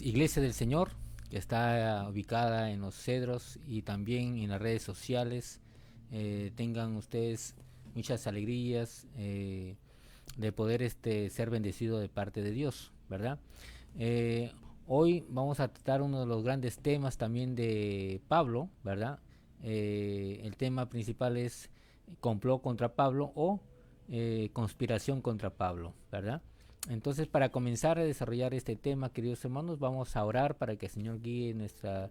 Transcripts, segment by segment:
Iglesia del Señor, que está ubicada en Los Cedros y también en las redes sociales. Tengan ustedes muchas alegrías de poder ser bendecido de parte de Dios, ¿verdad? Hoy vamos a tratar uno de los grandes temas también de Pablo, ¿verdad? El tema principal es complot contra Pablo o conspiración contra Pablo, ¿verdad? Entonces, para comenzar a desarrollar este tema, queridos hermanos, vamos a orar para que el Señor guíe esta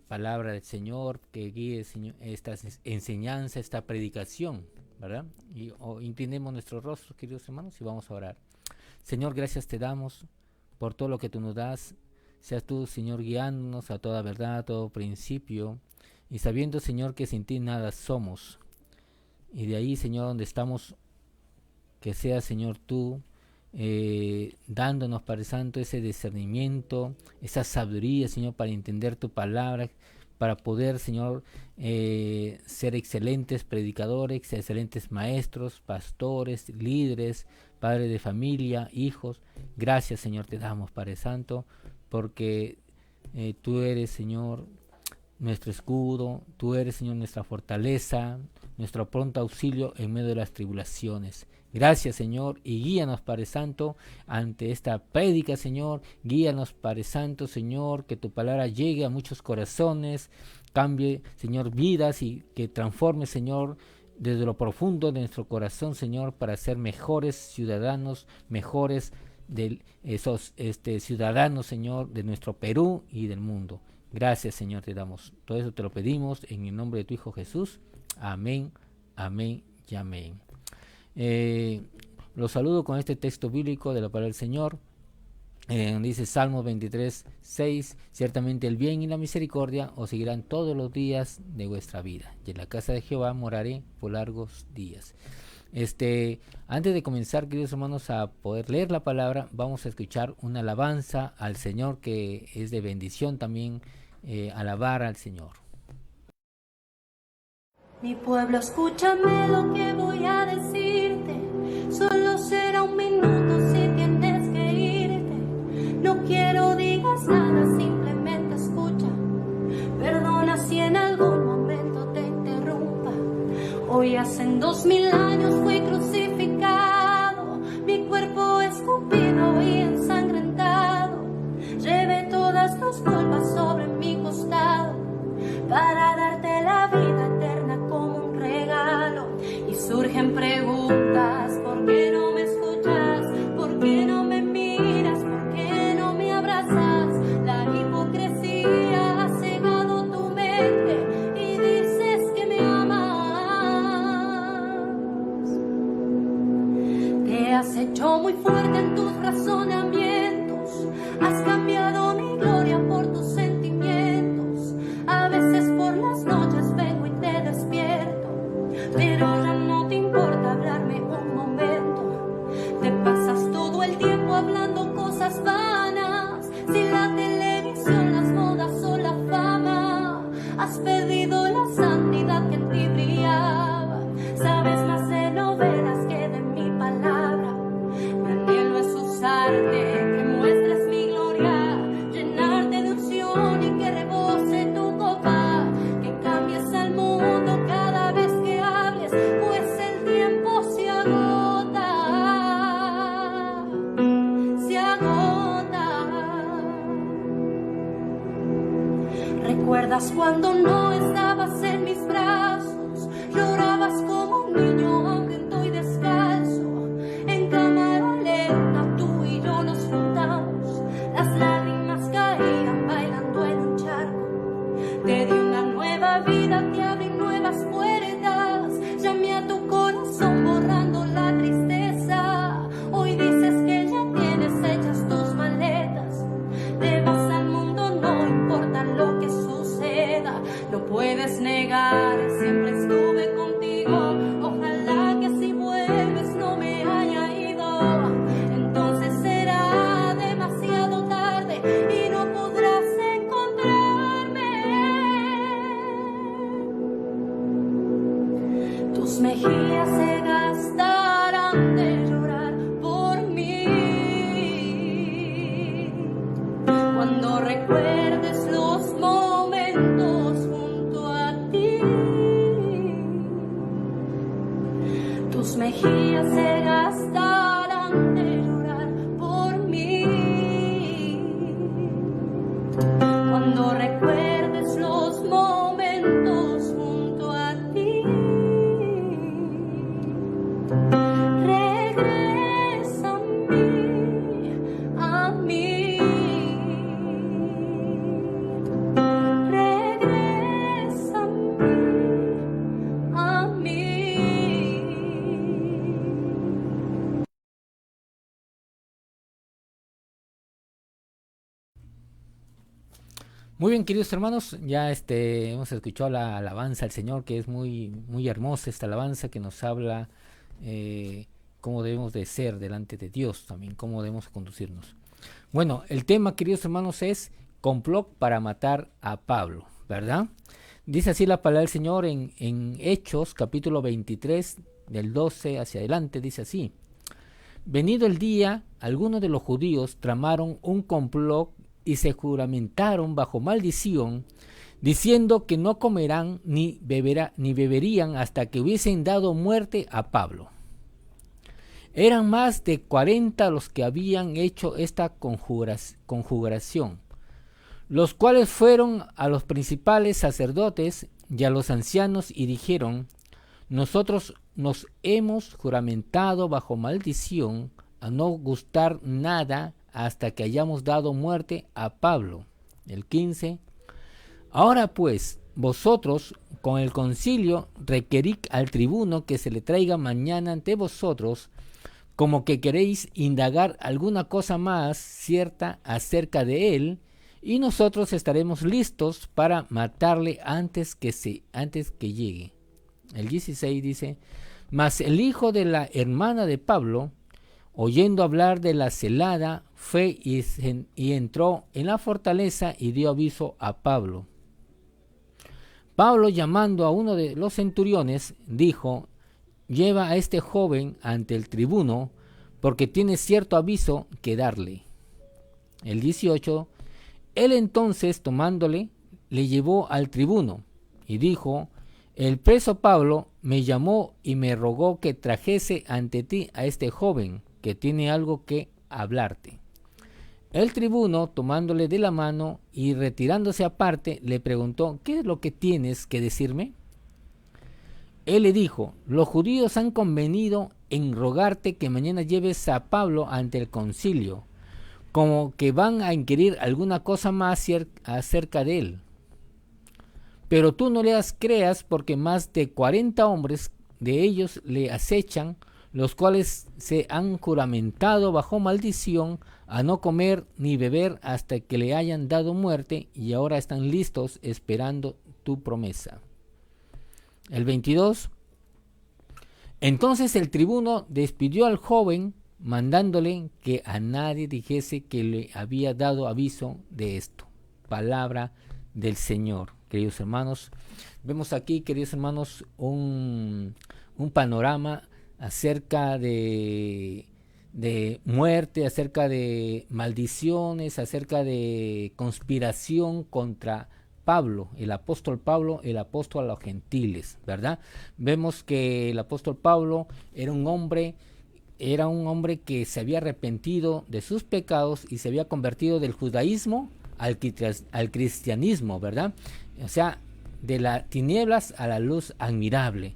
palabra del Señor, que guíe esta enseñanza, esta predicación, ¿verdad? Y inclinemos nuestros rostros, queridos hermanos, y vamos a orar. Señor, gracias te damos por todo lo que tú nos das. Seas tú, Señor, guiándonos a toda verdad, a todo principio, y sabiendo, Señor, que sin ti nada somos. Y de ahí, Señor, donde estamos, que sea, Señor, tú dándonos, Padre Santo, ese discernimiento, esa sabiduría, Señor, para entender tu palabra, para poder, Señor, ser excelentes predicadores, excelentes maestros, pastores, líderes, padres de familia, hijos. Gracias, Señor, te damos, Padre Santo, porque tú eres, Señor, nuestro escudo, tú eres, Señor, nuestra fortaleza, nuestro pronto auxilio en medio de las tribulaciones. Gracias, Señor, y guíanos, Padre Santo, ante esta prédica, Señor. Guíanos, Padre Santo, Señor, que tu palabra llegue a muchos corazones, cambie, Señor, vidas y que transforme, Señor, desde lo profundo de nuestro corazón, Señor, para ser mejores ciudadanos, mejores de esos ciudadanos, Señor, de nuestro Perú y del mundo. Gracias, Señor, te damos. Todo eso te lo pedimos en el nombre de tu Hijo Jesús. Amén, amén y amén. Los saludo con este texto bíblico de la palabra del Señor. Dice Salmos 23, 6: ciertamente el bien y la misericordia os seguirán todos los días de vuestra vida, y en la casa de Jehová moraré por largos días. Antes de comenzar, queridos hermanos, a poder leer la palabra, vamos a escuchar una alabanza al Señor, que es de bendición también, alabar al Señor. Mi pueblo, escúchame lo que voy a decirte. Solo será un minuto si tienes que irte. No quiero digas nada, simplemente escucha. Perdona si en algún momento te interrumpa. Hoy hacen 2000 años fui crucificado. Mi cuerpo escupido y ensangrentado. Llevé todas tus culpas sobre mi costado para darte la vida eterna como un regalo. Y surgen preguntas: ¿por qué no me escuchas? ¿Por qué no me miras? ¿Por qué no me abrazas? La hipocresía ha cegado tu mente y dices que me amas. Te has hecho muy fuerte en tus razonamientos. Has cambiado mi gloria por tus sentimientos. A veces por las noches vengo y te despierto, pero ya no te importa hablarme un momento. Te pasas todo el tiempo hablando cosas vanas, sin la televisión, las modas o la fama. Has perdido la santidad que en ti brillaba. Sabes más de novelas que de mi palabra. Mi anhelo es usarte, que muestres mi gloria, llenarte de unción y que rebose tu copa, que cambies al mundo cada vez que hables, pues el tiempo se agota, se agota. ¿Recuerdas cuando no estabas en mis brazos? Llorabas como un niño hambriento y descalzo. En cámara lenta tú y yo nos juntamos. Las lágrimas caían bailando en un charco. Te di una nueva vida, te abrí nuevas puertas. Llamé a tu corazón borrando la tristeza. Hoy dices que ya tienes hechas tus maletas. Te vas al mundo, no importa lo que suceda. No puedes negar, siempre estuve contigo. Ojalá que si vuelves no me haya ido. Entonces será demasiado tarde y no podrás encontrarme. Tus mejillas se gastarán de llorar por mí. tus mejillas se gastarán de llorar por mí. Cuando recuerdes los momentos junto a ti, regresa a mí, regresa a mí. Muy bien, queridos hermanos, ya hemos escuchado la alabanza al Señor, que es muy, muy hermosa esta alabanza que nos habla cómo debemos de ser delante de Dios, también cómo debemos conducirnos. Bueno, el tema, queridos hermanos, es complot para matar a Pablo, ¿verdad? Dice así la palabra del Señor en Hechos, capítulo 23, del 12 hacia adelante, dice así: Venido el día, algunos de los judíos tramaron un complot y se juramentaron bajo maldición, diciendo que no comerán ni beberían hasta que hubiesen dado muerte a Pablo. Eran más de 40 los que habían hecho esta conjuración, los cuales fueron a los principales sacerdotes y a los ancianos y dijeron: nosotros nos hemos juramentado bajo maldición a no gustar nada hasta que hayamos dado muerte a Pablo. El 15. Ahora pues, vosotros con el concilio requerid al tribuno que se le traiga mañana ante vosotros, como que queréis indagar alguna cosa más cierta acerca de él, y nosotros estaremos listos para matarle antes que llegue. El 16 dice: Mas el hijo de la hermana de Pablo, oyendo hablar de la celada, fue y entró en la fortaleza y dio aviso a Pablo. Pablo, llamando a uno de los centuriones, dijo: lleva a este joven ante el tribuno, porque tiene cierto aviso que darle. El 18, él entonces, tomándole, le llevó al tribuno, y dijo: el preso Pablo me llamó y me rogó que trajese ante ti a este joven, que tiene algo que hablarte. El tribuno, tomándole de la mano y retirándose aparte, le preguntó: ¿qué es lo que tienes que decirme? Él le dijo: los judíos han convenido en rogarte que mañana lleves a Pablo ante el concilio, como que van a inquirir alguna cosa más acerca de él. Pero tú no le creas, porque más de 40 hombres de ellos le acechan, los cuales se han juramentado bajo maldición a no comer ni beber hasta que le hayan dado muerte, y ahora están listos esperando tu promesa. El 22. Entonces el tribuno despidió al joven, mandándole que a nadie dijese que le había dado aviso de esto. Palabra del Señor. Queridos hermanos, vemos aquí, queridos hermanos, un panorama acerca de muerte, acerca de maldiciones, acerca de conspiración contra Pablo, el apóstol a los gentiles, ¿verdad? Vemos que el apóstol Pablo era un hombre que se había arrepentido de sus pecados y se había convertido del judaísmo al cristianismo, ¿verdad? O sea, de las tinieblas a la luz admirable.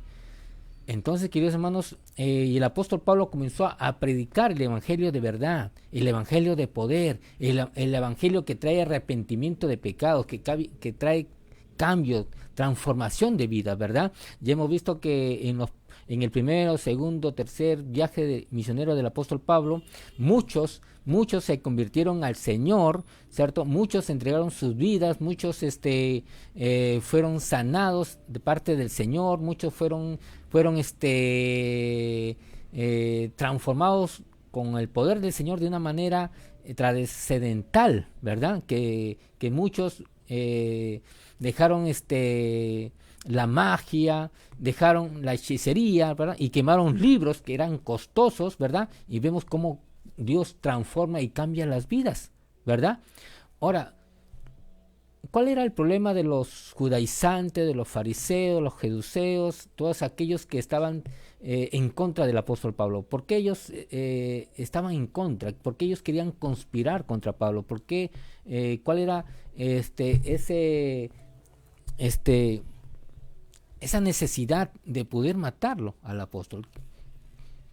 Entonces, queridos hermanos, y el apóstol Pablo comenzó a predicar el evangelio de verdad, el evangelio de poder, el evangelio que trae arrepentimiento de pecados, que trae cambio, transformación de vida, ¿verdad? Ya hemos visto que en el primero, segundo, tercer viaje misionero del apóstol Pablo, muchos se convirtieron al Señor, ¿cierto? Muchos entregaron sus vidas, muchos fueron sanados de parte del Señor, muchos fueron transformados con el poder del Señor de una manera trascendental, ¿verdad? Que muchos dejaron la magia, dejaron la hechicería, ¿verdad? Y quemaron libros que eran costosos, ¿verdad? Y vemos cómo Dios transforma y cambia las vidas, ¿verdad? Ahora, ¿cuál era el problema de los judaizantes, de los fariseos, los jeduceos, todos aquellos que estaban en contra del apóstol Pablo? ¿Por qué ellos estaban en contra? ¿Por qué ellos querían conspirar contra Pablo? ¿Por qué? ¿Cuál era esa necesidad de poder matarlo al apóstol?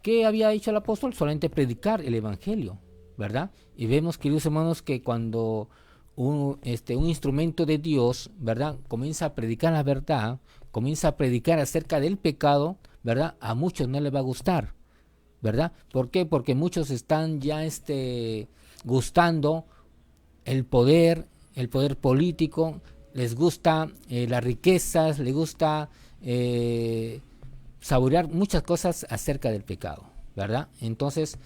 ¿Qué había hecho el apóstol? Solamente predicar el evangelio, ¿verdad? Y vemos, queridos hermanos, que cuando un instrumento de Dios, ¿verdad?, comienza a predicar la verdad, comienza a predicar acerca del pecado, ¿verdad?, a muchos no les va a gustar, ¿verdad? ¿Por qué? Porque muchos están ya gustando el poder político, les gusta las riquezas, les gusta saborear muchas cosas acerca del pecado, ¿verdad? Entonces,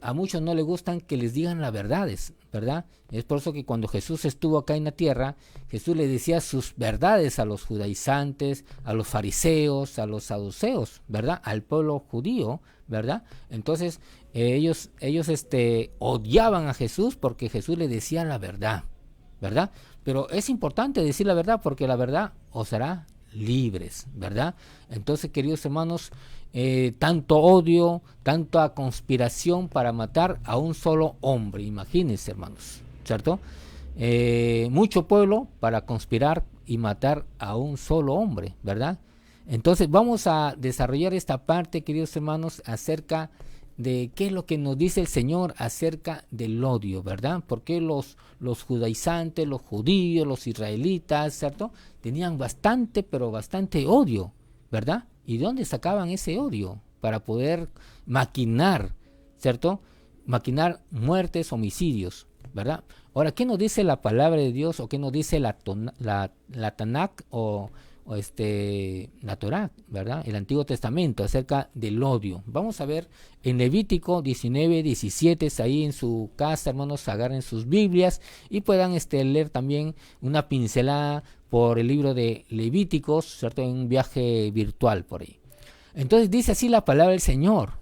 a muchos no les gustan que les digan las verdades, ¿verdad? Es por eso que cuando Jesús estuvo acá en la tierra, Jesús le decía sus verdades a los judaizantes, a los fariseos, a los saduceos, ¿verdad? Al pueblo judío, ¿verdad? Entonces, ellos odiaban a Jesús porque Jesús le decía la verdad, ¿verdad? Pero es importante decir la verdad porque la verdad os hará libres, ¿verdad? Entonces, queridos hermanos, tanto odio, tanta conspiración para matar a un solo hombre, imagínense, hermanos, ¿cierto? Mucho pueblo para conspirar y matar a un solo hombre, ¿verdad? Entonces vamos a desarrollar esta parte, queridos hermanos, acerca de qué es lo que nos dice el Señor acerca del odio, ¿verdad? Porque los judaizantes, los judíos, los israelitas, ¿cierto?, tenían bastante, pero bastante odio, ¿verdad? ¿Y de dónde sacaban ese odio? Para poder maquinar, ¿cierto? Maquinar muertes, homicidios, ¿verdad? Ahora, ¿qué nos dice la palabra de Dios o qué nos dice la Tanakh o la Torá, ¿verdad? El Antiguo Testamento acerca del odio? Vamos a ver en Levítico 19, 17, ahí en su casa, hermanos, agarren sus Biblias y puedan leer también una pincelada por el libro de Levíticos, ¿cierto? En un viaje virtual por ahí. Entonces dice así la palabra del Señor: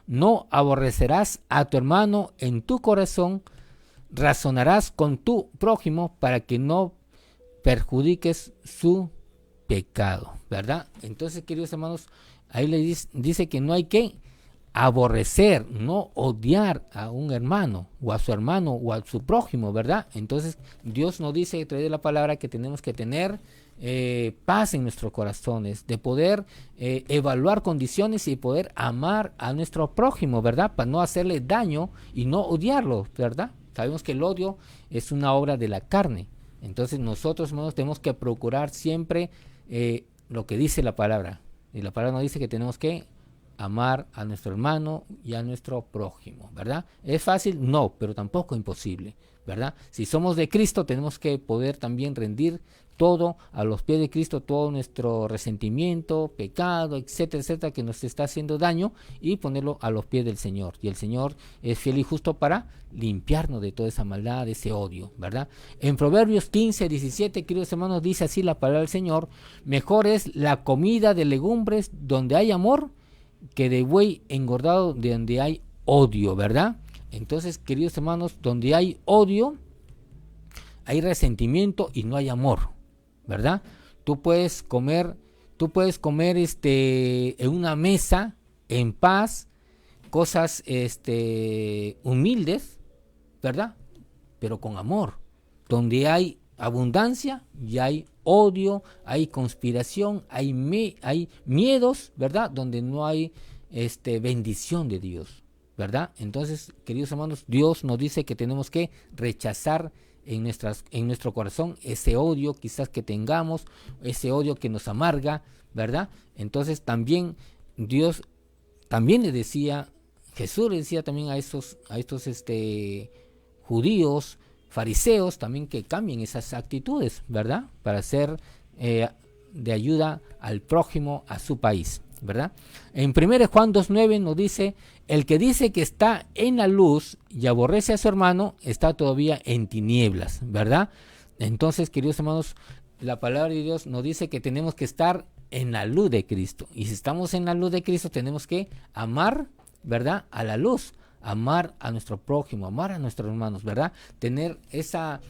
no aborrecerás a tu hermano en tu corazón, razonarás con tu prójimo para que no perjudiques su pecado, ¿verdad? Entonces, queridos hermanos, ahí le dice que no hay que aborrecer, no odiar a un hermano o a su prójimo, ¿verdad? Entonces, Dios nos dice a través de la palabra que tenemos que tener paz en nuestros corazones, de poder evaluar condiciones y poder amar a nuestro prójimo, ¿verdad? Para no hacerle daño y no odiarlo, ¿verdad? Sabemos que el odio es una obra de la carne. Entonces nosotros, hermanos, tenemos que procurar siempre lo que dice la palabra. Y la palabra nos dice que tenemos que amar a nuestro hermano y a nuestro prójimo, ¿verdad? ¿Es fácil? No, pero tampoco imposible, ¿verdad? Si somos de Cristo, tenemos que poder también rendir todo a los pies de Cristo, todo nuestro resentimiento, pecado, etcétera, etcétera, que nos está haciendo daño, y ponerlo a los pies del Señor. Y el Señor es fiel y justo para limpiarnos de toda esa maldad, de ese odio, ¿verdad? En Proverbios 15, 17, queridos hermanos, dice así la palabra del Señor: mejor es la comida de legumbres donde hay amor que de buey engordado de donde hay odio, ¿verdad? Entonces, queridos hermanos, donde hay odio, hay resentimiento y no hay amor, ¿verdad? Tú puedes comer en una mesa en paz cosas humildes, ¿verdad? Pero con amor. Donde hay abundancia y hay odio, hay conspiración, hay miedos, ¿verdad? Donde no hay bendición de Dios, ¿verdad? Entonces, queridos hermanos, Dios nos dice que tenemos que rechazar en nuestro corazón ese odio quizás que tengamos, ese odio que nos amarga, ¿verdad? Entonces también Dios también le decía, Jesús le decía también a estos judíos, fariseos, también que cambien esas actitudes, ¿verdad? Para ser de ayuda al prójimo, a su país, ¿verdad? En 1 Juan 2:9 nos dice: el que dice que está en la luz y aborrece a su hermano está todavía en tinieblas, ¿verdad? Entonces, queridos hermanos, la palabra de Dios nos dice que tenemos que estar en la luz de Cristo, y si estamos en la luz de Cristo tenemos que amar, ¿verdad?, a la luz, amar a nuestro prójimo, amar a nuestros hermanos, ¿verdad? Tener esa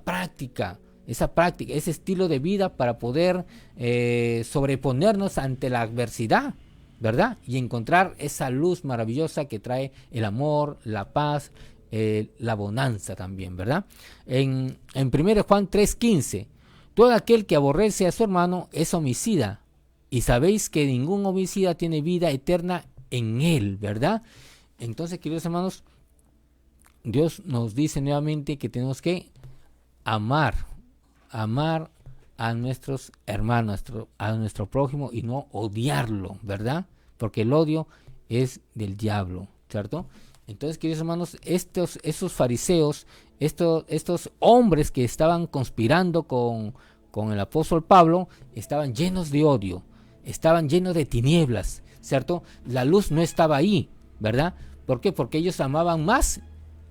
práctica esa práctica, ese estilo de vida para poder sobreponernos ante la adversidad, ¿verdad? Y encontrar esa luz maravillosa que trae el amor, la paz, la bonanza también, ¿verdad? En 1 Juan 3:15, todo aquel que aborrece a su hermano es homicida, y sabéis que ningún homicida tiene vida eterna en él, ¿verdad? Entonces, queridos hermanos, Dios nos dice nuevamente que tenemos que amar a nuestros hermanos, a nuestro prójimo, y no odiarlo, ¿verdad? Porque el odio es del diablo, ¿cierto? Entonces, queridos hermanos, esos fariseos, estos hombres que estaban conspirando con el apóstol Pablo, estaban llenos de odio, estaban llenos de tinieblas, ¿cierto? La luz no estaba ahí, ¿verdad? ¿Por qué? Porque ellos amaban más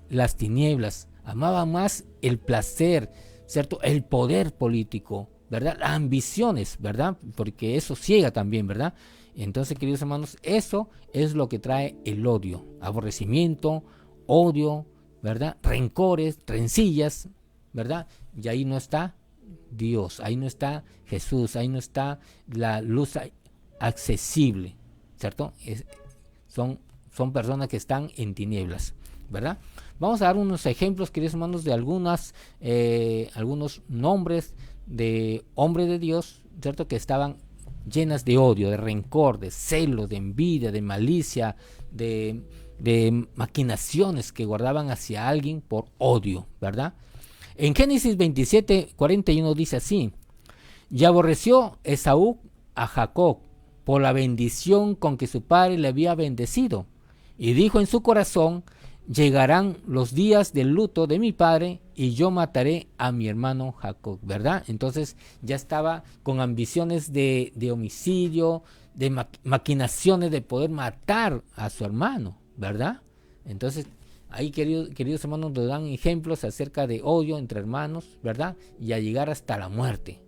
las tinieblas, amaban más el placer, ¿cierto? El poder político, ¿verdad? Las ambiciones, ¿verdad? Porque eso ciega también, ¿verdad? Entonces, queridos hermanos, eso es lo que trae el odio, aborrecimiento, odio, ¿verdad? Rencores, rencillas, ¿verdad? Y ahí no está Dios, ahí no está Jesús, ahí no está la luz accesible, ¿cierto? Son personas que están en tinieblas, ¿verdad? Vamos a dar unos ejemplos, queridos hermanos, de algunos nombres de hombres de Dios, ¿cierto? Que estaban llenas de odio, de rencor, de celo, de envidia, de malicia, de maquinaciones que guardaban hacia alguien por odio, ¿verdad? En Génesis 27:41 dice así: y aborreció Esaú a Jacob por la bendición con que su padre le había bendecido, y dijo en su corazón: llegarán los días del luto de mi padre y yo mataré a mi hermano Jacob, ¿verdad? Entonces ya estaba con ambiciones de homicidio, de maquinaciones de poder matar a su hermano, ¿verdad? Entonces ahí, queridos hermanos, nos dan ejemplos acerca de odio entre hermanos, ¿verdad? Y a llegar hasta la muerte,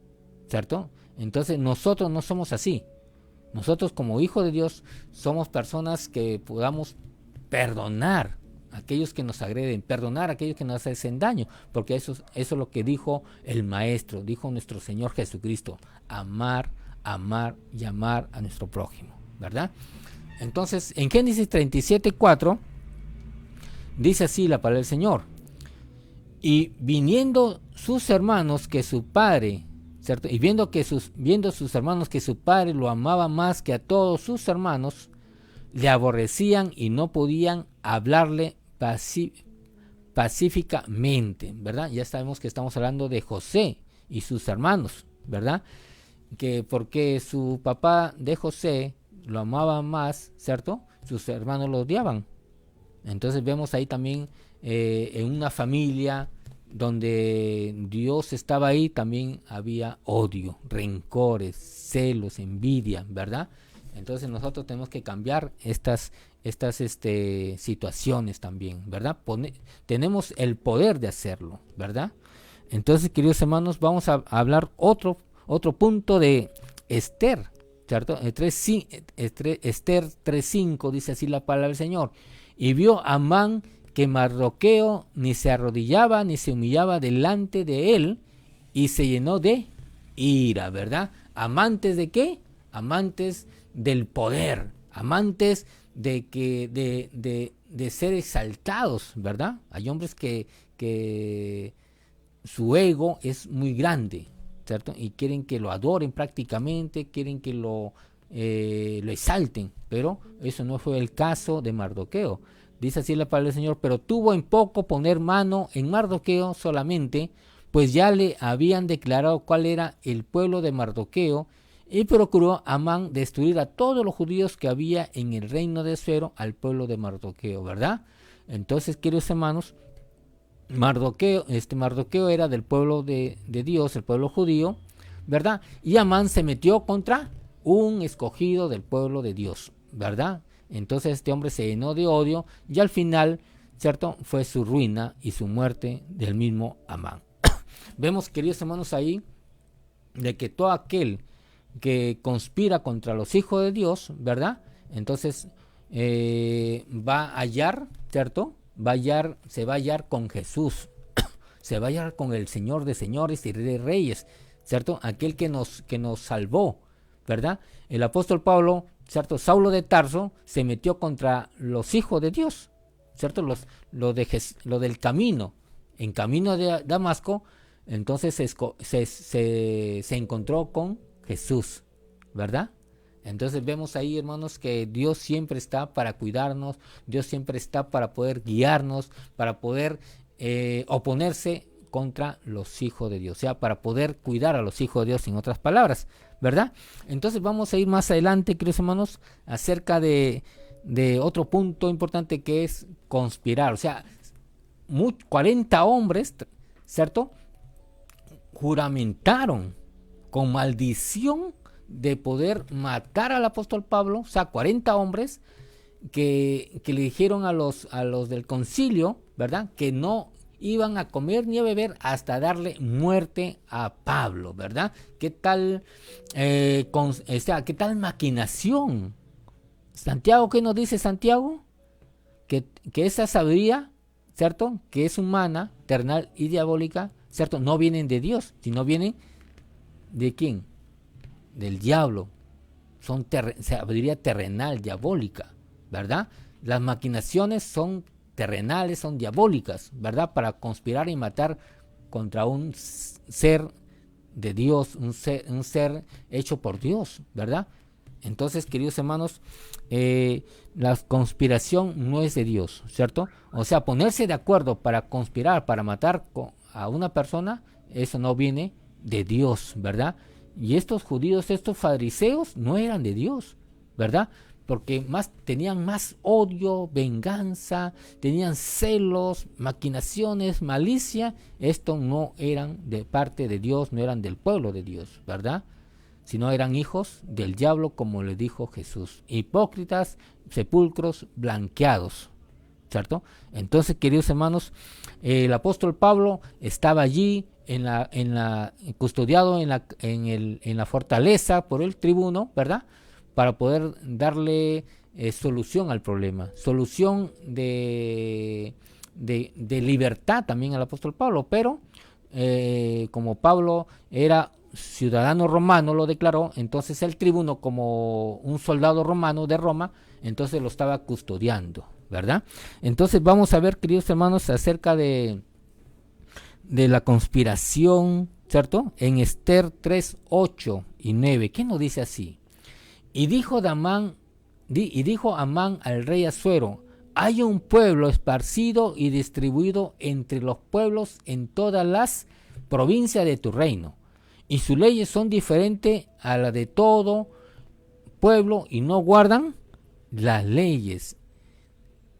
¿cierto? Entonces nosotros no somos así. Nosotros, como hijos de Dios, somos personas que podamos perdonar a aquellos que nos agreden, perdonar a aquellos que nos hacen daño, porque eso es lo que dijo el Maestro, dijo nuestro Señor Jesucristo: amar y amar a nuestro prójimo, ¿verdad? Entonces, en Génesis 37:4 dice así la palabra del Señor: y viniendo sus hermanos que su padre, ¿cierto? Y viendo sus hermanos que su padre lo amaba más que a todos sus hermanos, le aborrecían y no podían hablarle pacíficamente, ¿verdad? Ya sabemos que estamos hablando de José y sus hermanos, ¿verdad? Que porque su papá de José lo amaba más, ¿cierto? Sus hermanos lo odiaban. Entonces vemos ahí también en una familia donde Dios estaba ahí, también había odio, rencores, celos, envidia, ¿verdad? Entonces nosotros tenemos que cambiar estas situaciones también, ¿verdad? Tenemos el poder de hacerlo, ¿verdad? Entonces, queridos hermanos, vamos a hablar otro punto de Esther, ¿cierto? Esther 3:5 dice así la palabra del Señor: y vio Amán que Mardoqueo ni se arrodillaba ni se humillaba delante de él, y se llenó de ira, ¿verdad? ¿Amantes de qué? Amantes del poder, amantes de ser exaltados, ¿verdad? Hay hombres que su ego es muy grande, ¿cierto? Y quieren que lo adoren prácticamente, quieren que lo exalten, pero eso no fue el caso de Mardoqueo. Dice así la palabra del Señor: pero tuvo en poco poner mano en Mardoqueo solamente, pues ya le habían declarado cuál era el pueblo de Mardoqueo, y procuró Amán destruir a todos los judíos que había en el reino de Asuero al pueblo de Mardoqueo, ¿verdad? Entonces, queridos hermanos, Mardoqueo era del pueblo de Dios, el pueblo judío, ¿verdad? Y Amán se metió contra un escogido del pueblo de Dios, ¿verdad? Entonces este hombre se llenó de odio y al final, ¿cierto?, fue su ruina y su muerte del mismo Amán. Vemos, queridos hermanos, ahí de que todo aquel que conspira contra los hijos de Dios, ¿verdad? Entonces va a hallar, ¿cierto? Se va a hallar con Jesús, se vaya con el Señor de señores y Rey de reyes, ¿cierto? Aquel que nos salvó, ¿verdad? El apóstol Pablo, ¿cierto? Saulo de Tarso se metió contra los hijos de Dios, ¿cierto? Lo del camino, en camino de Damasco, entonces se encontró con Jesús, ¿verdad? Entonces vemos ahí, hermanos, que Dios siempre está para cuidarnos, Dios siempre está para poder guiarnos, para poder oponerse contra los hijos de Dios, o sea, para poder cuidar a los hijos de Dios, en otras palabras, ¿verdad? Entonces vamos a ir más adelante, queridos hermanos, acerca de otro punto importante, que es conspirar. O sea, 40 hombres, ¿cierto?, juramentaron con maldición de poder matar al apóstol Pablo. O sea, 40 hombres que le dijeron a los del concilio, ¿verdad?, que no iban a comer ni a beber hasta darle muerte a Pablo, ¿verdad? ¿Qué tal, qué tal maquinación? Santiago, ¿qué nos dice Santiago? Que esa sabiduría, ¿cierto?, que es humana, terrenal y diabólica, ¿cierto?, no vienen de Dios, sino vienen ¿de quién? Del diablo. Son sabiduría terrenal, diabólica, ¿verdad? Las maquinaciones son terrenales, son diabólicas, ¿verdad? Para conspirar y matar contra un ser de Dios, un ser hecho por Dios, ¿verdad? Entonces, queridos hermanos, la conspiración no es de Dios, ¿cierto? O sea, ponerse de acuerdo para conspirar, para matar a una persona, eso no viene de Dios, ¿verdad? Y estos judíos, estos fariseos, no eran de Dios, ¿verdad? Porque tenían más odio, venganza, tenían celos, maquinaciones, malicia. Estos no eran de parte de Dios, no eran del pueblo de Dios, ¿verdad? Sino eran hijos del diablo, como le dijo Jesús. Hipócritas, sepulcros blanqueados, ¿cierto? Entonces, queridos hermanos, el apóstol Pablo estaba allí custodiado en la fortaleza por el tribuno, ¿verdad?, para poder darle solución al problema, solución de libertad también al apóstol Pablo. Pero como Pablo era ciudadano romano, lo declaró, entonces el tribuno, como un soldado romano de Roma, entonces lo estaba custodiando, ¿verdad? Entonces vamos a ver, queridos hermanos, acerca de la conspiración, ¿cierto? En Esther 3, 8 y 9, ¿qué nos dice así? Y dijo Amán al rey Asuero: hay un pueblo esparcido y distribuido entre los pueblos en todas las provincias de tu reino, y sus leyes son diferentes a las de todo pueblo, y no guardan las leyes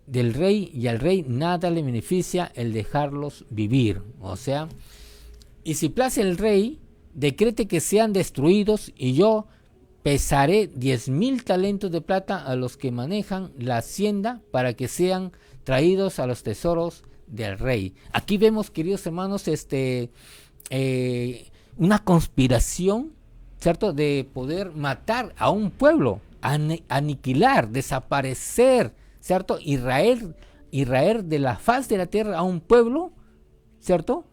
del rey, y al rey nada le beneficia el dejarlos vivir. O sea, y si place el rey, decrete que sean destruidos, y yo pesaré 10,000 talentos de plata a los que manejan la hacienda, para que sean traídos a los tesoros del rey. Aquí vemos, queridos hermanos, una conspiración, ¿cierto?, de poder matar a un pueblo, aniquilar, desaparecer, ¿cierto? Israel de la faz de la tierra, a un pueblo, ¿cierto?,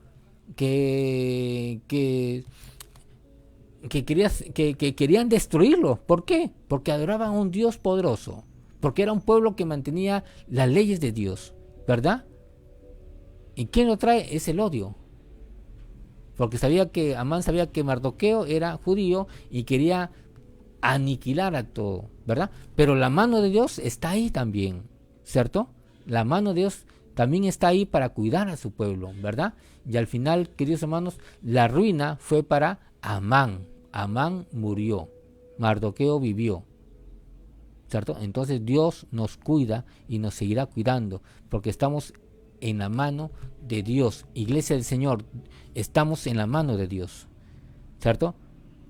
que querían destruirlo. ¿Por qué? Porque adoraban a un Dios poderoso, porque era un pueblo que mantenía las leyes de Dios, ¿verdad? ¿Y quién lo trae? Es el odio. Porque Amán sabía que Mardoqueo era judío y quería aniquilar a todo, ¿verdad? Pero la mano de Dios está ahí también, ¿cierto? La mano de Dios también está ahí para cuidar a su pueblo, ¿verdad? Y al final, queridos hermanos, la ruina fue para Amán. Amán murió, Mardoqueo vivió, ¿cierto? Entonces Dios nos cuida y nos seguirá cuidando, porque estamos en la mano de Dios. Iglesia del Señor, estamos en la mano de Dios, ¿cierto?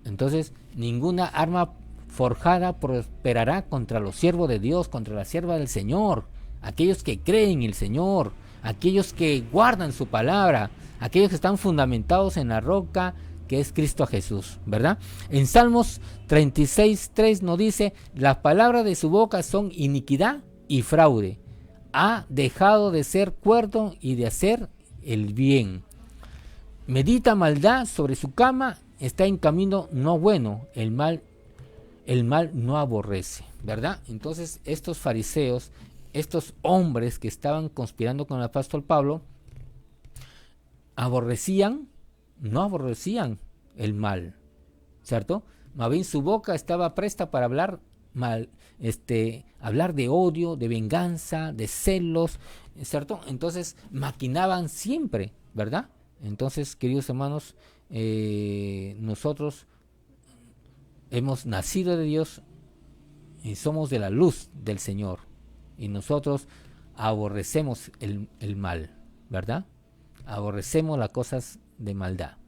Entonces, ninguna arma forjada prosperará contra los siervos de Dios, contra la sierva del Señor, aquellos que creen en el Señor, aquellos que guardan su palabra, aquellos que están fundamentados en la roca que es Cristo Jesús, ¿verdad? En Salmos 36:3 nos dice: las palabras de su boca son iniquidad y fraude. Ha dejado de ser cuerdo y de hacer el bien. medita maldad sobre su cama, está en camino no bueno, el mal no aborrece, ¿verdad? Entonces estos fariseos, estos hombres que estaban conspirando con el apóstol Pablo, no aborrecían el mal, ¿cierto? Más bien su boca estaba presta para hablar mal, hablar de odio, de venganza, de celos, ¿cierto? Entonces maquinaban siempre, ¿verdad? Entonces, queridos hermanos, nosotros hemos nacido de Dios y somos de la luz del Señor, y nosotros aborrecemos el mal, ¿verdad? Aborrecemos las cosas de maldad.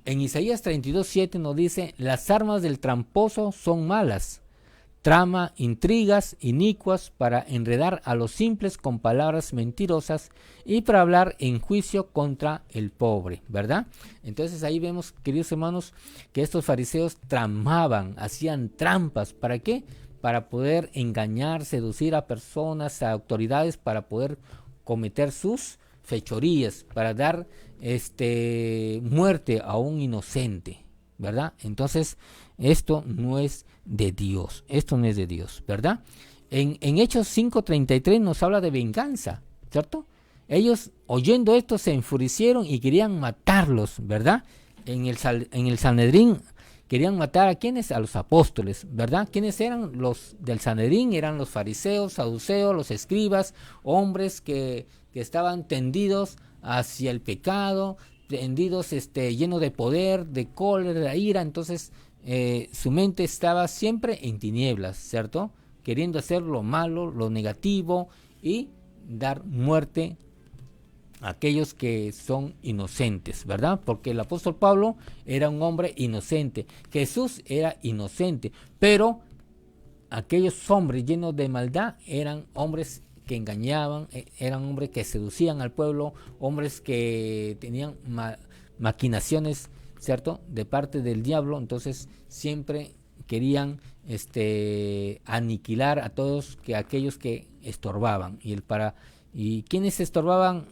En Isaías 32:7 nos dice: las armas del tramposo son malas, trama intrigas inicuas para enredar a los simples con palabras mentirosas y para hablar en juicio contra el pobre, ¿verdad? Entonces ahí vemos, queridos hermanos, que estos fariseos tramaban, hacían trampas. ¿Para qué? Para poder engañar, seducir a personas, a autoridades, para poder cometer sus fechorías, para dar muerte a un inocente, ¿verdad? Entonces esto no es de Dios, ¿verdad? En Hechos 5:33 nos habla de venganza, ¿cierto? Ellos, oyendo esto, se enfurecieron y querían matarlos, ¿verdad? En el Sanedrín querían matar ¿a quiénes? A los apóstoles, ¿verdad? ¿Quiénes eran los del Sanedrín? Eran los fariseos, saduceos, los escribas, hombres que estaban tendidos hacia el pecado, tendidos llenos de poder, de cólera, de ira. Entonces su mente estaba siempre en tinieblas, ¿cierto? Queriendo hacer lo malo, lo negativo, y dar muerte a aquellos que son inocentes, ¿verdad? Porque el apóstol Pablo era un hombre inocente, Jesús era inocente, pero aquellos hombres llenos de maldad eran hombres que engañaban, eran hombres que seducían al pueblo, hombres que tenían maquinaciones, ¿cierto?, de parte del diablo. Entonces siempre querían aniquilar a todos aquellos que estorbaban. Y quienes estorbaban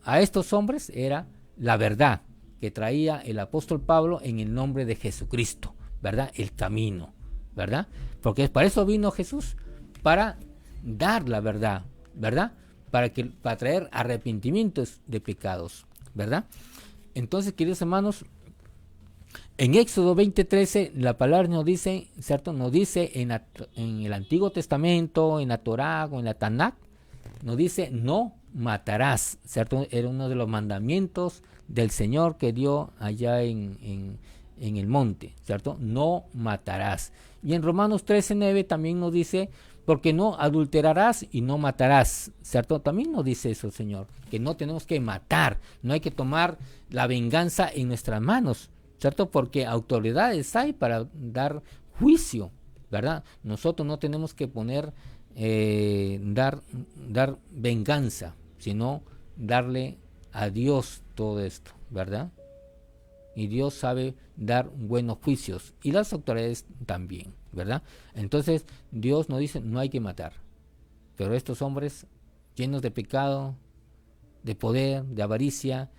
a estos hombres era la verdad que traía el apóstol Pablo en el nombre de Jesucristo, ¿verdad? El camino, ¿verdad? Porque para eso vino Jesús, para dar la verdad, ¿verdad? Para traer arrepentimientos de pecados, ¿verdad? Entonces, queridos hermanos, en Éxodo 20:13 la palabra nos dice, ¿cierto? Nos dice en el Antiguo Testamento, en la Torá o en la Tanakh, nos dice: no matarás, ¿cierto? Era uno de los mandamientos del Señor que dio allá en el monte, ¿cierto? No matarás. Y en Romanos 13:9 también nos dice: porque no adulterarás y no matarás, ¿cierto? También nos dice eso, Señor, que no tenemos que matar, no hay que tomar la venganza en nuestras manos, ¿cierto? Porque autoridades hay para dar juicio, ¿verdad? Nosotros no tenemos que dar venganza, sino darle a Dios todo esto, ¿verdad? Y Dios sabe dar buenos juicios, y las autoridades también, ¿verdad? Entonces Dios nos dice: no hay que matar. Pero estos hombres llenos de pecado, de poder, de avaricia,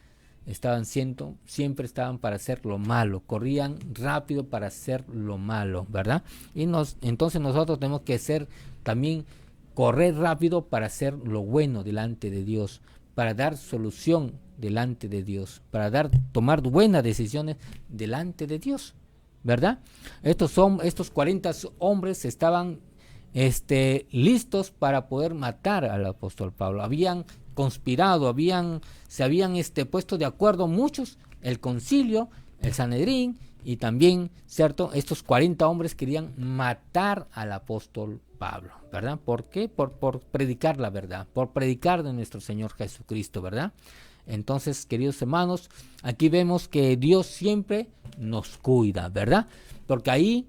siempre estaban para hacer lo malo, corrían rápido para hacer lo malo, ¿verdad? Y entonces nosotros tenemos que también correr rápido para hacer lo bueno delante de Dios, para dar solución delante de Dios, para tomar buenas decisiones delante de Dios, ¿verdad? Estos 40 hombres estaban listos para poder matar al apóstol Pablo. Habían conspirado, se habían puesto de acuerdo muchos, el concilio, el Sanedrín, y también, ¿cierto?, estos 40 hombres querían matar al apóstol Pablo, ¿verdad? ¿Por qué? Por predicar la verdad, por predicar de nuestro Señor Jesucristo, ¿verdad? Entonces, queridos hermanos, aquí vemos que Dios siempre nos cuida, ¿verdad? Porque ahí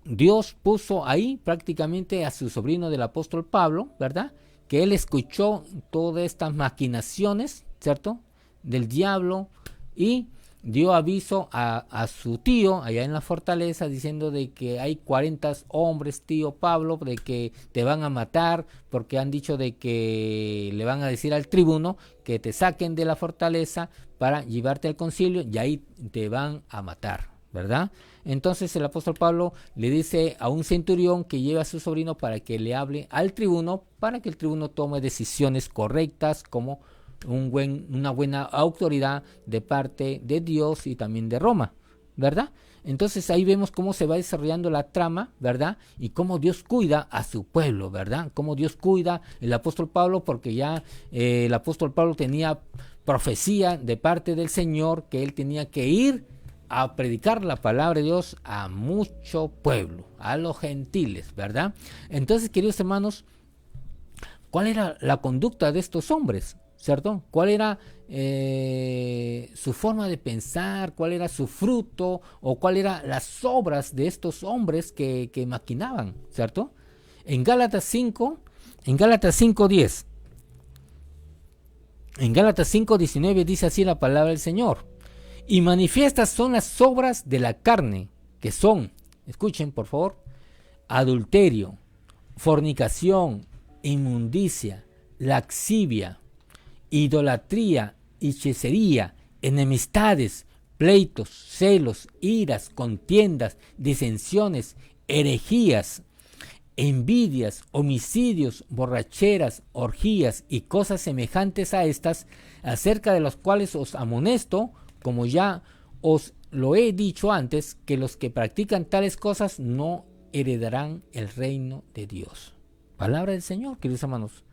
Dios puso ahí prácticamente a su sobrino del apóstol Pablo, ¿verdad? Que él escuchó todas estas maquinaciones, ¿cierto?, del diablo, y dio aviso a su tío allá en la fortaleza diciendo de que hay 40 hombres, tío Pablo, de que te van a matar porque han dicho de que le van a decir al tribuno que te saquen de la fortaleza para llevarte al concilio y ahí te van a matar, ¿verdad? Entonces el apóstol Pablo le dice a un centurión que lleve a su sobrino para que le hable al tribuno, para que el tribuno tome decisiones correctas como una buena autoridad de parte de Dios y también de Roma, ¿verdad? Entonces ahí vemos cómo se va desarrollando la trama, ¿verdad? Y cómo Dios cuida a su pueblo, ¿verdad? Cómo Dios cuida el apóstol Pablo, porque ya el apóstol Pablo tenía profecía de parte del Señor que él tenía que ir a predicar la palabra de Dios a mucho pueblo, a los gentiles, ¿verdad? Entonces, queridos hermanos, ¿cuál era la conducta de estos hombres? ¿Cierto? ¿Cuál era su forma de pensar? ¿Cuál era su fruto? ¿O cuáles eran las obras de estos hombres que maquinaban? ¿Cierto? En Gálatas 5:10, en Gálatas 5:19 dice así la palabra del Señor: y manifiestas son las obras de la carne, que son, escuchen por favor, adulterio, fornicación, inmundicia, laxivia, idolatría, hechicería, enemistades, pleitos, celos, iras, contiendas, disensiones, herejías, envidias, homicidios, borracheras, orgías y cosas semejantes a estas, acerca de las cuales os amonesto, como ya os lo he dicho antes, que los que practican tales cosas no heredarán el reino de Dios. Palabra del Señor, queridos hermanos.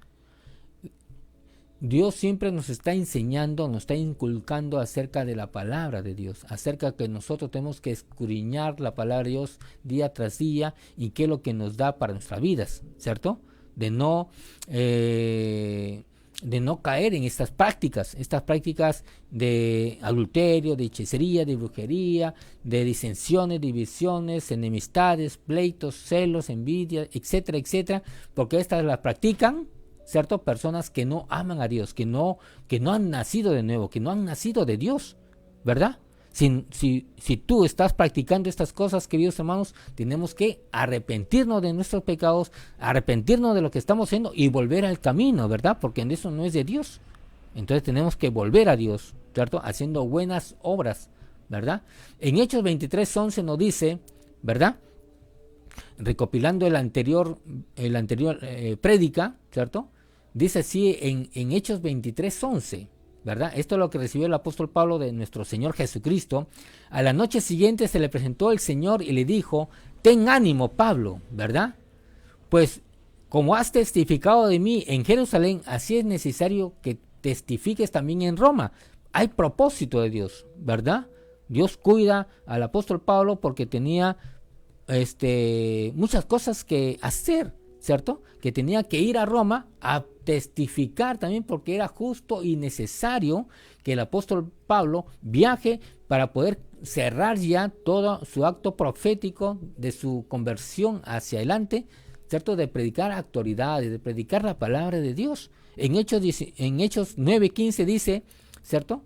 Dios siempre nos está enseñando, nos está inculcando acerca de la palabra de Dios, acerca de que nosotros tenemos que escudriñar la palabra de Dios día tras día y qué es lo que nos da para nuestras vidas, ¿cierto? De no caer en estas prácticas de adulterio, de hechicería, de brujería, de disensiones, divisiones, enemistades, pleitos, celos, envidia, etcétera, etcétera, porque estas las practican, ¿cierto? Personas que no aman a Dios, que no han nacido de nuevo, que no han nacido de Dios, ¿verdad? Si tú estás practicando estas cosas, queridos hermanos, tenemos que arrepentirnos de nuestros pecados, arrepentirnos de lo que estamos haciendo y volver al camino, ¿verdad? Porque en eso no es de Dios. Entonces tenemos que volver a Dios, ¿cierto? Haciendo buenas obras, ¿verdad? En Hechos 23:11 nos dice, ¿verdad? Recopilando el anterior prédica, ¿cierto? Dice así en Hechos 23:11, ¿verdad? Esto es lo que recibió el apóstol Pablo de nuestro Señor Jesucristo. A la noche siguiente se le presentó el Señor y le dijo: ten ánimo, Pablo, ¿verdad? Pues como has testificado de mí en Jerusalén, así es necesario que testifiques también en Roma. Hay propósito de Dios, ¿verdad? Dios cuida al apóstol Pablo porque tenía muchas cosas que hacer, ¿cierto? Que tenía que ir a Roma a testificar también, porque era justo y necesario que el apóstol Pablo viaje para poder cerrar ya todo su acto profético de su conversión hacia adelante, ¿cierto? De predicar autoridades, de predicar la palabra de Dios. En Hechos 9:15 dice, ¿cierto?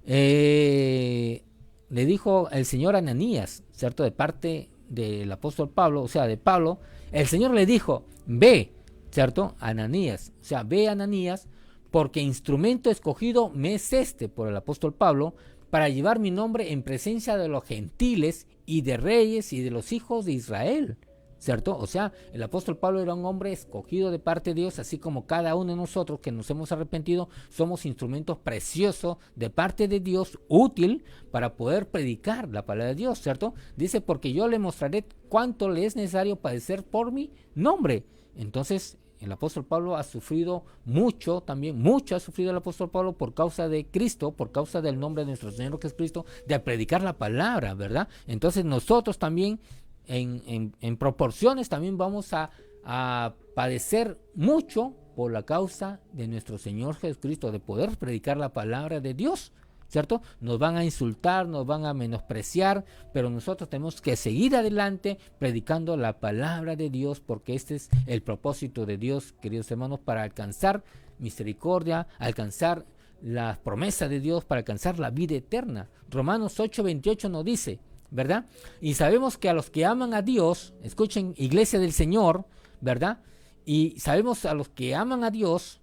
Le dijo el Señor a Ananías, ¿cierto? De parte del apóstol Pablo, o sea, de Pablo, el Señor le dijo: ve, ¿cierto? Ananías, o sea, ve, Ananías, porque instrumento escogido me es por el apóstol Pablo, para llevar mi nombre en presencia de los gentiles y de reyes y de los hijos de Israel, ¿cierto? O sea, el apóstol Pablo era un hombre escogido de parte de Dios, así como cada uno de nosotros que nos hemos arrepentido, somos instrumentos preciosos de parte de Dios, útil para poder predicar la palabra de Dios, ¿cierto? Dice: porque yo le mostraré cuánto le es necesario padecer por mi nombre. Entonces, el apóstol Pablo ha sufrido mucho, también mucho ha sufrido el apóstol Pablo por causa de Cristo, por causa del nombre de nuestro Señor Jesucristo, de predicar la palabra, ¿verdad? Entonces nosotros también, en proporciones, también vamos a padecer mucho por la causa de nuestro Señor Jesucristo, de poder predicar la palabra de Dios, ¿cierto? Nos van a insultar, nos van a menospreciar, pero nosotros tenemos que seguir adelante predicando la palabra de Dios, porque este es el propósito de Dios, queridos hermanos, para alcanzar misericordia, alcanzar las promesas de Dios para alcanzar la vida eterna. Romanos 8:28 nos dice, ¿verdad? Y sabemos que a los que aman a Dios, escuchen, iglesia del Señor, ¿verdad? Y sabemos a los que aman a Dios,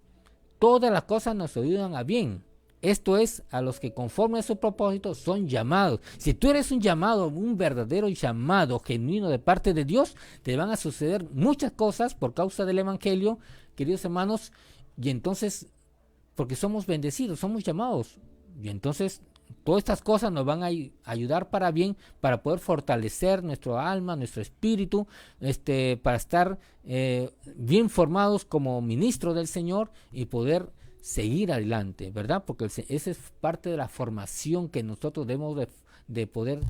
todas las cosas nos ayudan a bien. Esto es, a los que conforme a su propósito son llamados. Si tú eres un llamado, un verdadero llamado genuino de parte de Dios, te van a suceder muchas cosas por causa del Evangelio, queridos hermanos, y entonces, porque somos bendecidos, somos llamados, y entonces todas estas cosas nos van a ayudar para bien, para poder fortalecer nuestro alma, nuestro espíritu, para estar bien formados como ministros del Señor y poder seguir adelante, ¿verdad? Porque esa es parte de la formación que nosotros debemos de poder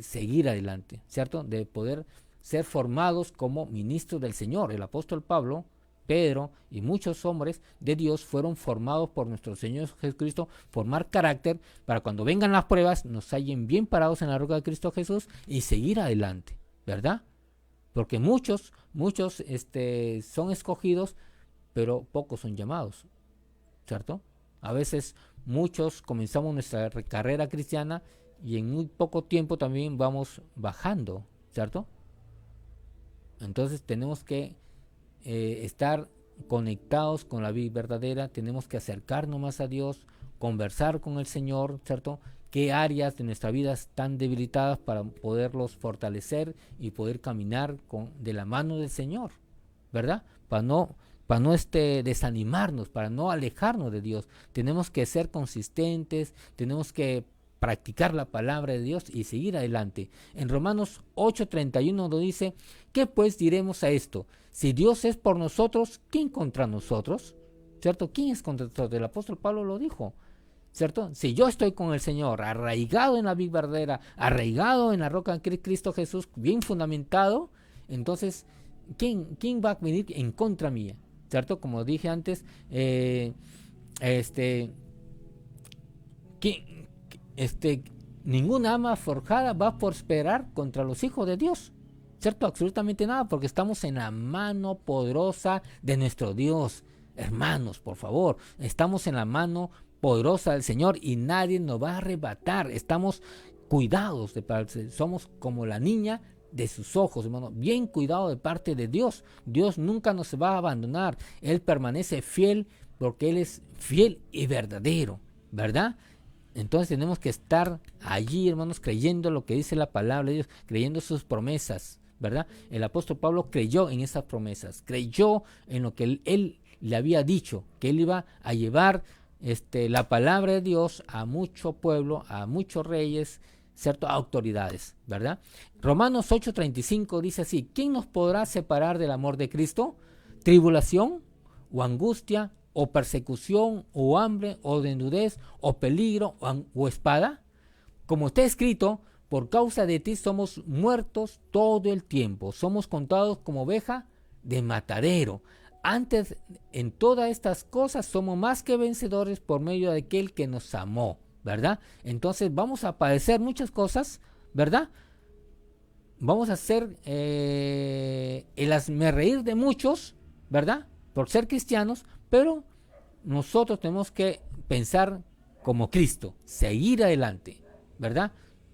seguir adelante, ¿cierto? De poder ser formados como ministros del Señor. El apóstol Pablo, Pedro y muchos hombres de Dios fueron formados por nuestro Señor Jesucristo, formar carácter para cuando vengan las pruebas nos hallen bien parados en la roca de Cristo Jesús y seguir adelante, ¿verdad? Porque muchos son escogidos, pero pocos son llamados, ¿cierto? A veces muchos comenzamos nuestra carrera cristiana y en muy poco tiempo también vamos bajando, ¿cierto? Entonces tenemos que estar conectados con la vida verdadera, tenemos que acercarnos más a Dios, conversar con el Señor, ¿cierto? Qué áreas de nuestra vida están debilitadas para poderlos fortalecer y poder caminar de la mano del Señor, ¿verdad? Para no desanimarnos, para no alejarnos de Dios. Tenemos que ser consistentes, tenemos que practicar la palabra de Dios y seguir adelante. En Romanos 8:31 nos dice, ¿qué pues diremos a esto? Si Dios es por nosotros, ¿quién contra nosotros? ¿Cierto? ¿Quién es contra nosotros? El apóstol Pablo lo dijo, ¿cierto? Si yo estoy con el Señor, arraigado en la vida verdadera, arraigado en la roca de Cristo Jesús, bien fundamentado, entonces, ¿quién va a venir en contra mía? ¿Cierto? Como dije antes, ninguna arma forjada va a prosperar contra los hijos de Dios, ¿cierto? Absolutamente nada, porque estamos en la mano poderosa de nuestro Dios. Hermanos, por favor, estamos en la mano poderosa del Señor y nadie nos va a arrebatar. Estamos cuidados, somos como la niña de sus ojos, hermano, bien cuidado de parte de Dios. Dios nunca nos va a abandonar. Él permanece fiel porque Él es fiel y verdadero, ¿verdad? Entonces tenemos que estar allí, hermanos, creyendo lo que dice la palabra de Dios, creyendo sus promesas, ¿verdad? El apóstol Pablo creyó en esas promesas, creyó en lo que él le había dicho, que él iba a llevar la palabra de Dios a mucho pueblo, a muchos reyes, ¿cierto? A autoridades, ¿verdad? Romanos 8:35 dice así, ¿quién nos podrá separar del amor de Cristo? ¿Tribulación o angustia o persecución o hambre o desnudez o peligro o espada? Como está escrito, por causa de ti somos muertos todo el tiempo, somos contados como oveja de matadero. Antes, en todas estas cosas somos más que vencedores por medio de aquel que nos amó, ¿verdad? Entonces vamos a padecer muchas cosas, ¿verdad? Vamos a hacer el hazmerreír de muchos, ¿verdad? Por ser cristianos, pero nosotros tenemos que pensar como Cristo, seguir adelante, ¿verdad?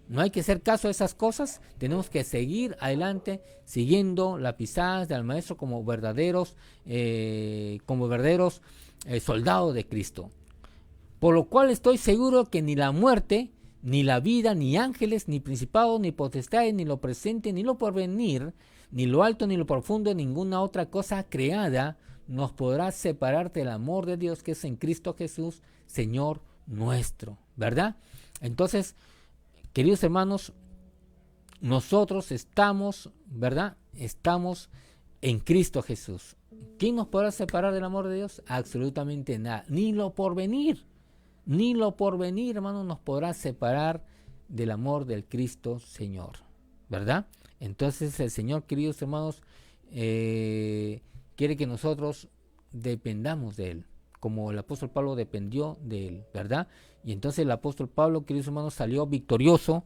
No hay que hacer caso a esas cosas, tenemos que seguir adelante, siguiendo las pisadas del Maestro como verdaderos soldados de Cristo. Por lo cual estoy seguro que ni la muerte, ni la vida, ni ángeles, ni principados, ni potestades, ni lo presente, ni lo porvenir, ni lo alto, ni lo profundo, ninguna otra cosa creada nos podrá separar del amor de Dios que es en Cristo Jesús, Señor nuestro, ¿verdad? Entonces, queridos hermanos, nosotros estamos, ¿verdad? Estamos en Cristo Jesús. ¿Quién nos podrá separar del amor de Dios? Absolutamente nada. Ni lo porvenir, hermanos, nos podrá separar del amor del Cristo Señor, ¿verdad? Entonces el Señor, queridos hermanos, quiere que nosotros dependamos de Él, como el apóstol Pablo dependió de Él, ¿verdad? Y entonces el apóstol Pablo, queridos hermanos, salió victorioso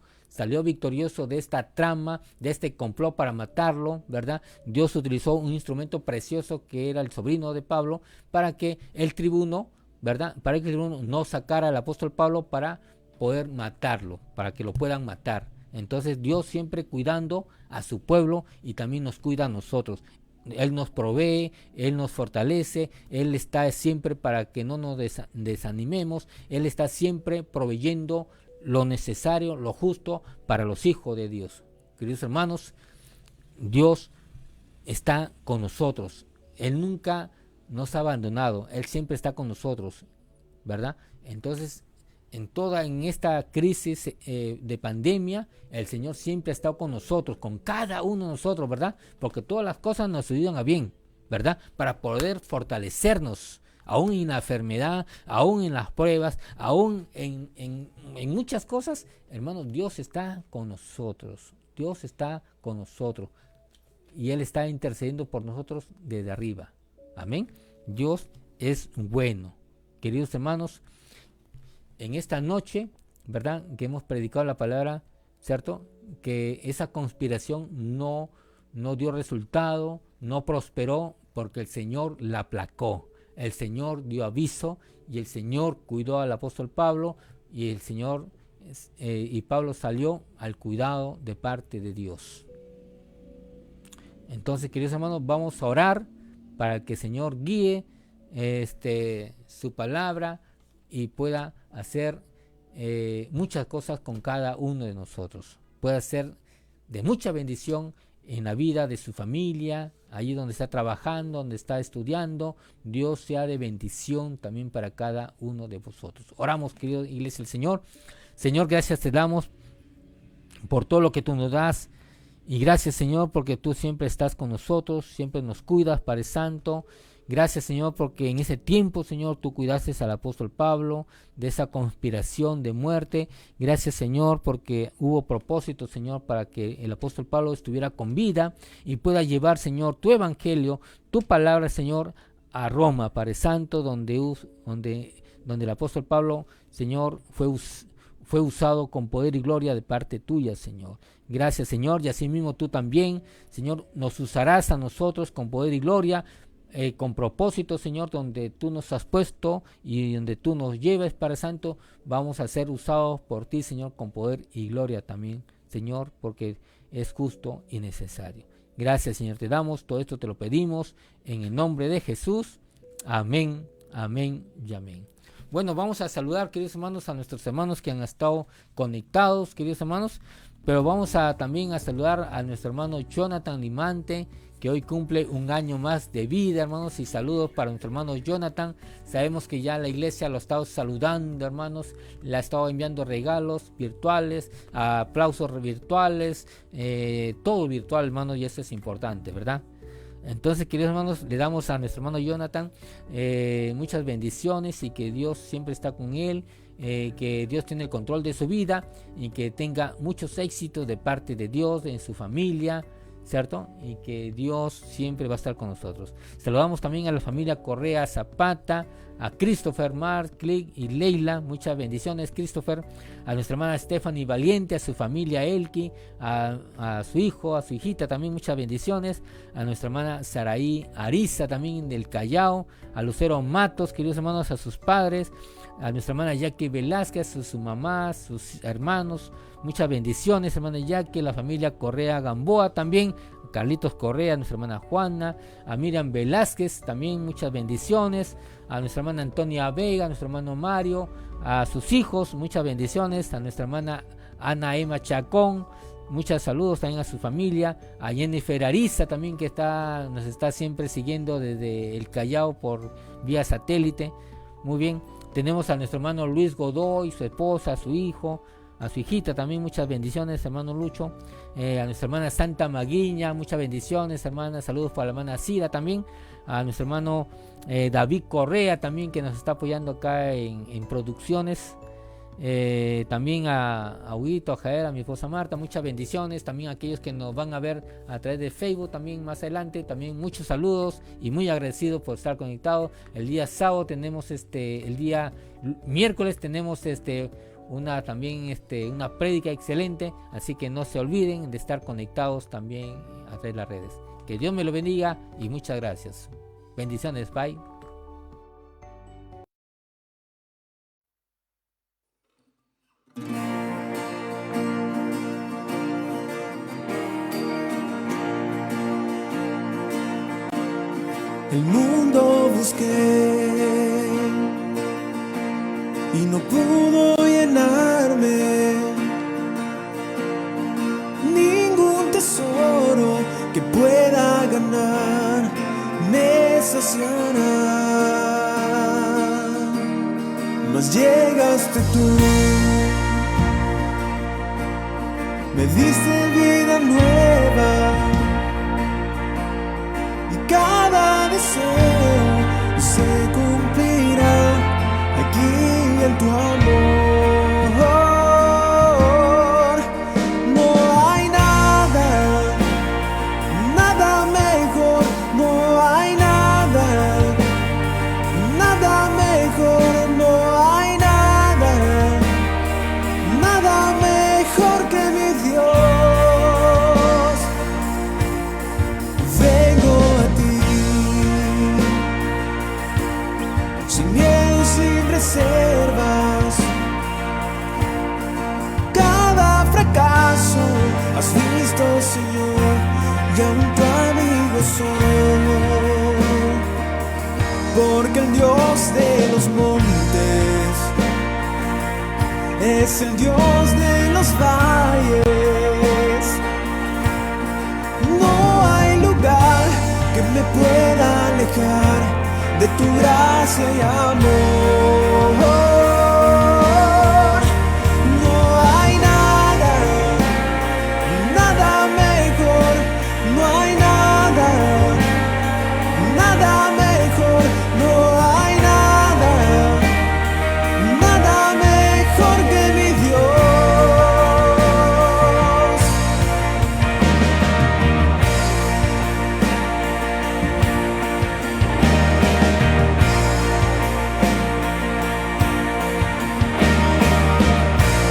de esta trama, de este complot para matarlo, ¿verdad? Dios utilizó un instrumento precioso que era el sobrino de Pablo, para que el tribuno ¿verdad? Para que no sacara al apóstol Pablo para poder matarlo, para que lo puedan matar. Entonces Dios siempre cuidando a su pueblo y también nos cuida a nosotros. Él nos provee, Él nos fortalece, Él está siempre para que no nos desanimemos, Él está siempre proveyendo lo necesario, lo justo para los hijos de Dios. Queridos hermanos, Dios está con nosotros. Él nunca nos ha abandonado, Él siempre está con nosotros, ¿verdad? Entonces, en esta crisis de pandemia, el Señor siempre ha estado con nosotros, con cada uno de nosotros, ¿verdad? Porque todas las cosas nos ayudan a bien, ¿verdad? Para poder fortalecernos, aún en la enfermedad, aún en las pruebas, aún en muchas cosas, hermanos, Dios está con nosotros. Dios está con nosotros. Y Él está intercediendo por nosotros desde arriba. Amén. Dios es bueno. Queridos hermanos, en esta noche, ¿verdad?, que hemos predicado la palabra, ¿cierto?, que esa conspiración no dio resultado, no prosperó, porque el Señor la aplacó. El Señor dio aviso y el Señor cuidó al apóstol Pablo, y el Señor y Pablo salió al cuidado de parte de Dios. Entonces, queridos hermanos, vamos a orar para que el Señor guíe su palabra y pueda hacer muchas cosas con cada uno de nosotros. Puede ser de mucha bendición en la vida de su familia, allí donde está trabajando, donde está estudiando. Dios sea de bendición también para cada uno de vosotros. Oramos, querido iglesia del Señor. Señor, gracias te damos por todo lo que tú nos das. Y gracias, Señor, porque tú siempre estás con nosotros, siempre nos cuidas, Padre Santo. Gracias, Señor, porque en ese tiempo, Señor, tú cuidaste al apóstol Pablo de esa conspiración de muerte. Gracias, Señor, porque hubo propósito, Señor, para que el apóstol Pablo estuviera con vida y pueda llevar, Señor, tu evangelio, tu palabra, Señor, a Roma, Padre Santo, donde el apóstol Pablo, Señor, fue usado con poder y gloria de parte tuya, Señor. Gracias, Señor, y asimismo tú también, Señor, nos usarás a nosotros con poder y gloria, con propósito, Señor, donde tú nos has puesto y donde tú nos lleves, Padre Santo, vamos a ser usados por ti, Señor, con poder y gloria también, Señor, porque es justo y necesario. Gracias, Señor, te damos, todo esto te lo pedimos en el nombre de Jesús. Amén, amén y amén. Bueno, vamos a saludar, queridos hermanos, a nuestros hermanos que han estado conectados, queridos hermanos, pero vamos también a saludar a nuestro hermano Jonathan Limante, que hoy cumple un año más de vida, hermanos, y saludos para nuestro hermano Jonathan. Sabemos que ya la iglesia lo ha estado saludando, hermanos, le ha estado enviando regalos virtuales, aplausos virtuales, todo virtual, hermanos, y eso es importante, ¿verdad? Entonces, queridos hermanos, le damos a nuestro hermano Jonathan muchas bendiciones y que Dios siempre está con él, que Dios tiene el control de su vida y que tenga muchos éxitos de parte de Dios en su familia, ¿cierto? Y que Dios siempre va a estar con nosotros. Saludamos también a la familia Correa Zapata, a Christopher, Mark, Click y Leila, muchas bendiciones, Christopher, a nuestra hermana Stephanie Valiente, a su familia Elki, a su hijo, a su hijita también, muchas bendiciones, a nuestra hermana Saraí Ariza también del Callao, a Lucero Matos, queridos hermanos, a sus padres, a nuestra hermana Jackie Velázquez, a su mamá, sus hermanos, muchas bendiciones, hermana Jackie, la familia Correa Gamboa también, Carlitos Correa, a nuestra hermana Juana, a Miriam Velázquez también, muchas bendiciones, a nuestra hermana Antonia Vega, a nuestro hermano Mario, a sus hijos, muchas bendiciones, a nuestra hermana Ana Emma Chacón, muchos saludos también a su familia, a Jennifer Ariza también, que nos está siempre siguiendo desde el Callao por vía satélite. Muy bien, tenemos a nuestro hermano Luis Godoy, su esposa, su hijo, a su hijita también, muchas bendiciones, hermano Lucho, a nuestra hermana Santa Maguiña, muchas bendiciones, hermana, saludos para la hermana Cira también, a nuestro hermano David Correa también, que nos está apoyando acá en producciones, también a Huguito, a Jaer, a mi esposa Marta, muchas bendiciones, también a aquellos que nos van a ver a través de Facebook también más adelante, también muchos saludos y muy agradecidos por estar conectados. El día sábado tenemos el día miércoles tenemos una prédica excelente, así que no se olviden de estar conectados también a través de las redes. Que Dios me lo bendiga y muchas gracias. Bendiciones, bye. el mundo busqué y no pudo llenarme. Ningún tesoro que pueda ganar me saciará. Mas llegaste tú, me diste vida nueva y cada deseo se cumplirá aquí en tu amor. No hay nada, nada mejor, no hay nada, nada mejor, no hay nada, nada mejor que mi Dios. Vengo a ti, sin miedo, sin reservas. Cada fracaso has visto, Señor, y aún tu amigo soy. Porque el Dios de los montes es el Dios de los valles. No hay lugar que me pueda alejar de tu gracia y amor. No hay nada, nada mejor, no hay nada, nada mejor, no hay nada, nada mejor que mi Dios.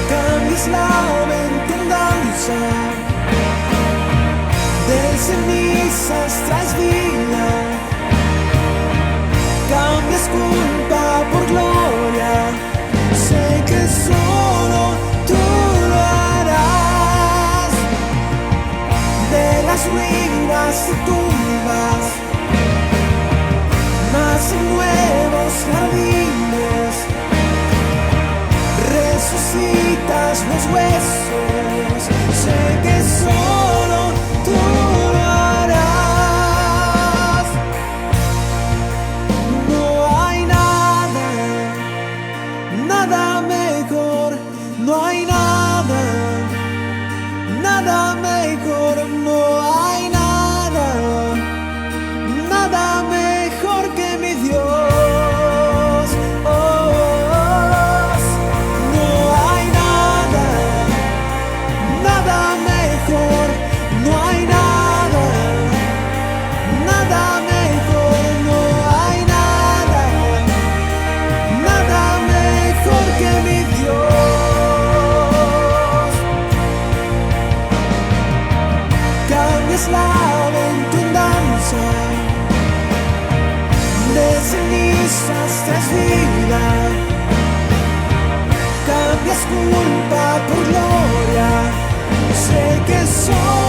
Cambias la abundancia de cenizas tras vida, cambias culpa por gloria, sé que solo tú lo harás. De las ruinas y tumbas nacen nuevos jardines, resucitas los huesos, sé que solo tú lo harás. No hay nada, nada mejor, no hay nada, nada mejor, no hay nada, nada mejor que mi Dios. Oh, no hay nada, nada mejor, no hay nada, nada mejor, no hay nada, nada mejor que mi Dios. Cambias la abundancia de cenizas tras vida, cambias culpa por gloria, sé que soy